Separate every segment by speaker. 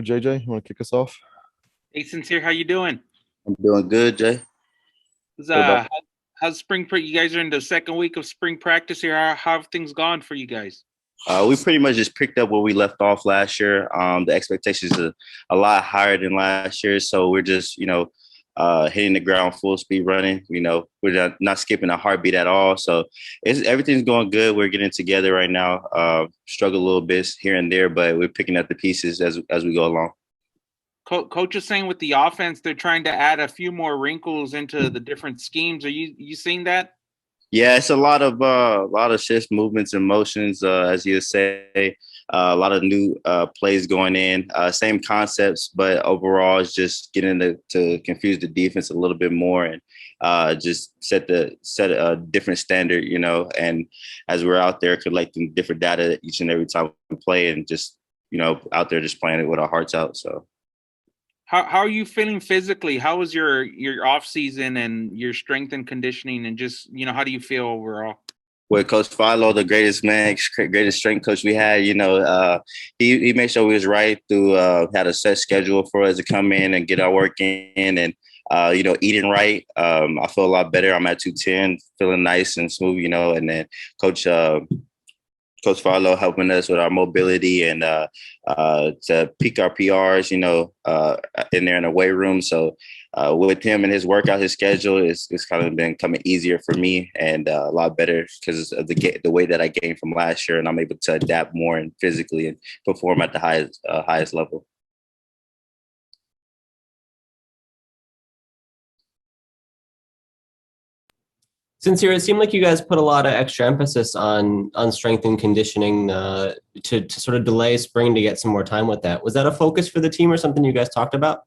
Speaker 1: JJ, you want to kick us off?
Speaker 2: Hey, Sincere, how you doing?
Speaker 3: I'm doing good, Jay.
Speaker 2: How's,
Speaker 3: What about?
Speaker 2: how's you guys are in the second week of spring practice here. How have things gone for you guys?
Speaker 3: We pretty much just picked up where we left off last year. The expectations are a lot higher than last year, so we're just hitting the ground full speed running. We're not skipping a heartbeat at all. So everything's going good. We're getting together right now. Struggle a little bit here and there, but we're picking up the pieces as we go along.
Speaker 2: Coach is saying with the offense, they're trying to add a few more wrinkles into the different schemes. Are you seeing that?
Speaker 3: Yeah, it's a lot of shifts, movements, and motions, as you say. A lot of new plays going in, same concepts, but overall, it's just getting to confuse the defense a little bit more and just set a different standard, And as we're out there collecting different data each and every time we play, and just out there just playing it with our hearts out. So.
Speaker 2: How are you feeling physically? How was your off season and your strength and conditioning, and just how do you feel overall?
Speaker 3: With Coach Philo, the greatest man, greatest strength coach we had, he made sure we was right through had a set schedule for us to come in and get our work in and eating right. I feel a lot better. I'm at 210, feeling nice and smooth, and then Coach Philo helping us with our mobility and to peak our PRs, in there in the weight room. So with him and his workout, his schedule, it's kind of been coming easier for me and a lot better because of the way that I gained from last year, and I'm able to adapt more and physically and perform at the highest level.
Speaker 4: Sincere, it seemed like you guys put a lot of extra emphasis on strength and conditioning to sort of delay spring to get some more time with that. Was that a focus for the team or something you guys talked about?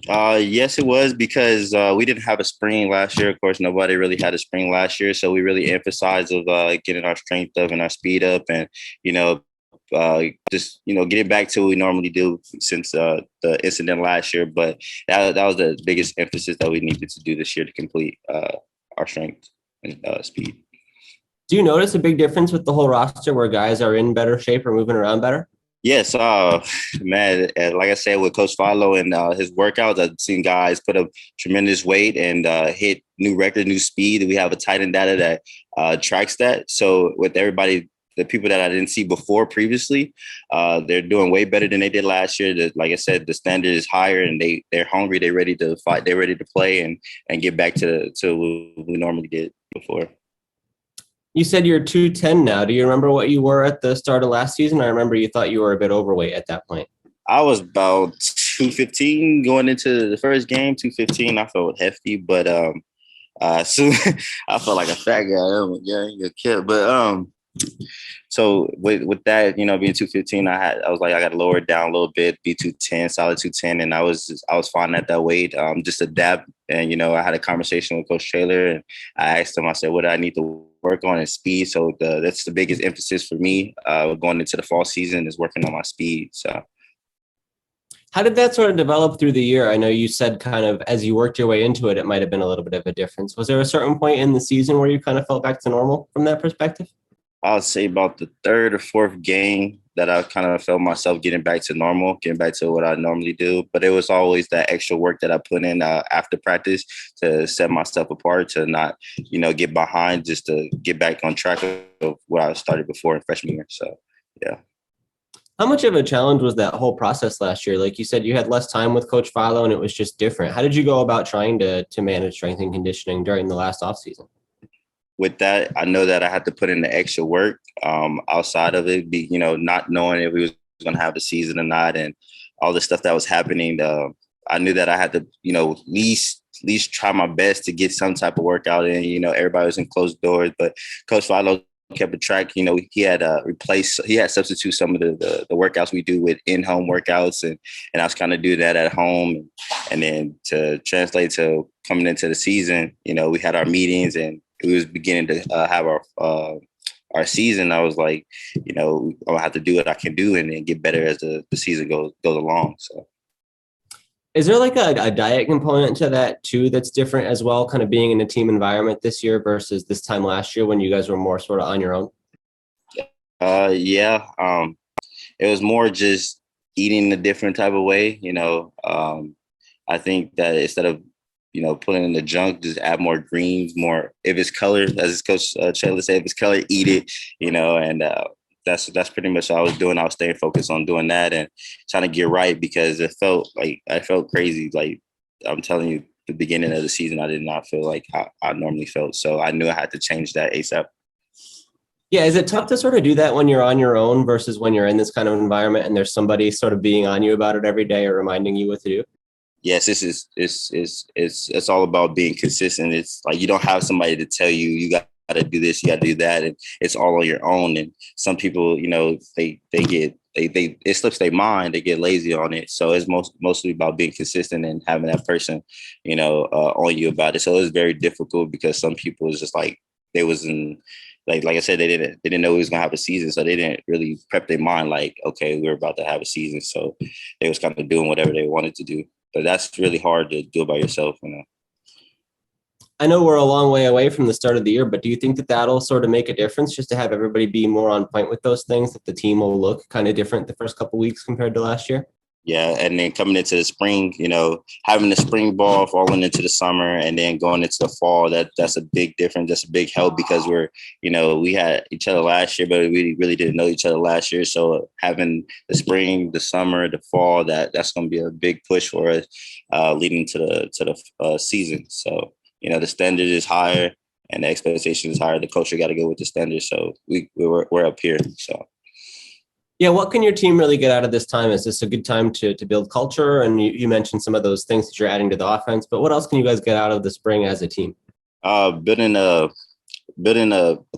Speaker 3: Yes, it was because we didn't have a spring last year. Of course, nobody really had a spring last year. So we really emphasized of getting our strength up and our speed up and, just getting back to what we normally do since the incident last year. But that was the biggest emphasis that we needed to do this year to complete our strength and speed.
Speaker 4: Do you notice a big difference with the whole roster where guys are in better shape or moving around better?
Speaker 3: Yes, man. Like I said, with Coach Philo and his workouts, I've seen guys put up tremendous weight and hit new record, new speed. We have a tight end data that tracks that. So with everybody, the people that I didn't see before previously, they're doing way better than they did last year. Like I said, the standard is higher, and they're hungry. They're ready to fight. They're ready to play and get back to what we normally did before.
Speaker 4: You said you're 210 now. Do you remember what you were at the start of last season? I remember you thought you were a bit overweight at that point.
Speaker 3: I was about 215 going into the first game. 215. I felt hefty, but soon I felt like a fat guy. Oh, yeah, you're a kid. But so with that, being 215, I was like, I got to lower it down a little bit, be 210, solid 210, and I was fine at that weight. Just adapt, and I had a conversation with Coach Taylor, and I asked him, I said, what do I need to work on is speed. So that's the biggest emphasis for me going into the fall season is working on my speed. So.
Speaker 4: How did that sort of develop through the year? I know you said kind of as you worked your way into it, it might have been a little bit of a difference. Was there a certain point in the season where you kind of felt back to normal from that perspective?
Speaker 3: I would say about the third or fourth game that I kind of felt myself getting back to normal, getting back to what I normally do. But it was always that extra work that I put in after practice to set myself apart, to not, get behind, just to get back on track of what I started before in freshman year. So, yeah.
Speaker 4: How much of a challenge was that whole process last year? Like you said, you had less time with Coach Philo and it was just different. How did you go about trying to manage strength and conditioning during the last offseason?
Speaker 3: With that, I know that I had to put in the extra work outside of it, not knowing if we was going to have a season or not, and all the stuff that was happening. I knew that I had to, at least try my best to get some type of workout in. Everybody was in closed doors, but Coach Philo kept a track. He had substitute some of the workouts we do with in-home workouts, and I was kind of do that at home, and then to translate to coming into the season, we had our meetings and we was beginning to have our season. I was like, I'll have to do what I can do and then get better as the season goes along. So.
Speaker 4: Is there like a diet component to that too that's different as well, kind of being in a team environment this year versus this time last year when you guys were more sort of on your own?
Speaker 3: Yeah. It was more just eating a different type of way. I think that instead of putting in the junk, just add more greens, more if it's color, as Coach Chandler said, if it's color, eat it. And that's pretty much what I was doing. I was staying focused on doing that and trying to get right because I felt crazy. Like I'm telling you, the beginning of the season, I did not feel like how I normally felt. So I knew I had to change that ASAP.
Speaker 4: Yeah, is it tough to sort of do that when you're on your own versus when you're in this kind of environment and there's somebody sort of being on you about it every day or reminding you what to do?
Speaker 3: Yes, it's all about being consistent. It's like you don't have somebody to tell you you got to do this, you got to do that, and it's all on your own. And some people, they it slips their mind, they get lazy on it. So it's mostly about being consistent and having that person, on you about it. So it was very difficult because some people was just like they was in. Like I said, they didn't know we was gonna have a season, so they didn't really prep their mind. Like, okay, we're about to have a season, so they was kind of doing whatever they wanted to do. But that's really hard to do by yourself,
Speaker 4: I know we're a long way away from the start of the year, but do you think that that'll sort of make a difference just to have everybody be more on point with those things, that the team will look kind of different the first couple of weeks compared to last year?
Speaker 3: Yeah, and then coming into the spring, having the spring ball falling into the summer and then going into the fall, that's a big difference. That's a big help because we had each other last year, but we really didn't know each other last year. So having the spring, the summer, the fall, that's going to be a big push for us leading to the season. So, the standard is higher and the expectation is higher. The culture got to go with the standard. So we're up here. So.
Speaker 4: Yeah, what can your team really get out of this time? Is this a good time to build culture? And you mentioned some of those things that you're adding to the offense, but what else can you guys get out of the spring as a team?
Speaker 3: Building a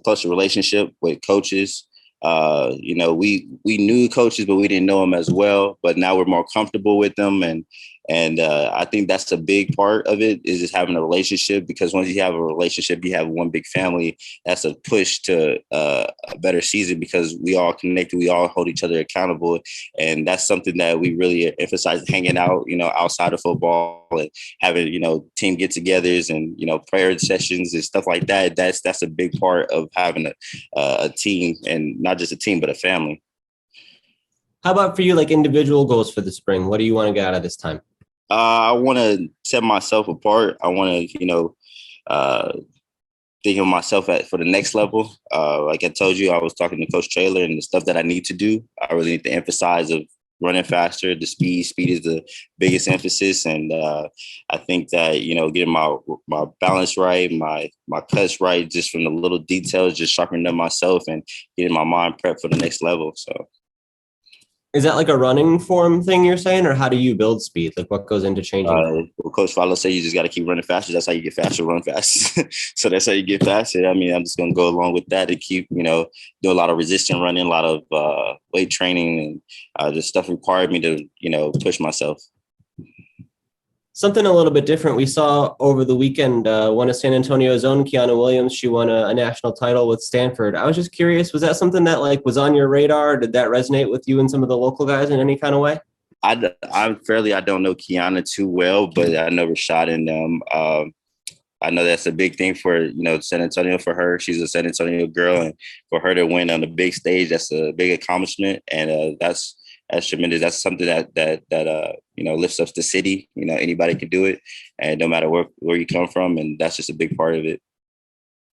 Speaker 3: closer relationship with coaches. We knew coaches, but we didn't know them as well. But now we're more comfortable with them, and I think that's a big part of it is just having a relationship. Because once you have a relationship, you have one big family. That's a push to a better season because we all connected, we all hold each other accountable, and that's something that we really emphasize. Hanging out, outside of football and having team get-togethers and prayer sessions and stuff like that. That's a big part of having a team, and not just a team, but a family.
Speaker 4: How about for you, like individual goals for the spring? What do you want to get out of this time?
Speaker 3: I want to set myself apart. I want to, think of myself for the next level. Like I told you, I was talking to Coach Traylor and the stuff that I need to do. I really need to emphasize of running faster. The speed is the biggest emphasis. And I think that, getting my balance right, my cuts right, just from the little details, just sharpening up myself and getting my mind prepped for the next level. So.
Speaker 4: Is that like a running form thing you're saying, or how do you build speed? Like what goes into changing?
Speaker 3: Coach Follow say you just got to keep running faster. That's how you get faster, run fast. So that's how you get faster. I mean, I'm just going to go along with that and keep, do a lot of resistance running, a lot of weight training, and the stuff required me to, push myself.
Speaker 4: Something a little bit different we saw over the weekend, one of San Antonio's own, Kiana Williams. She won a national title with Stanford. I was just curious, was that something that was on your radar? Did that resonate with you and some of the local guys in any kind of way?
Speaker 3: I don't know Kiana too well, but I know Rashad and them. I know that's a big thing for, San Antonio for her. She's a San Antonio girl, and for her to win on the big stage, that's a big accomplishment. And that's tremendous. That's something that lifts up the city. Anybody can do it, and no matter where you come from, and that's just a big part of it.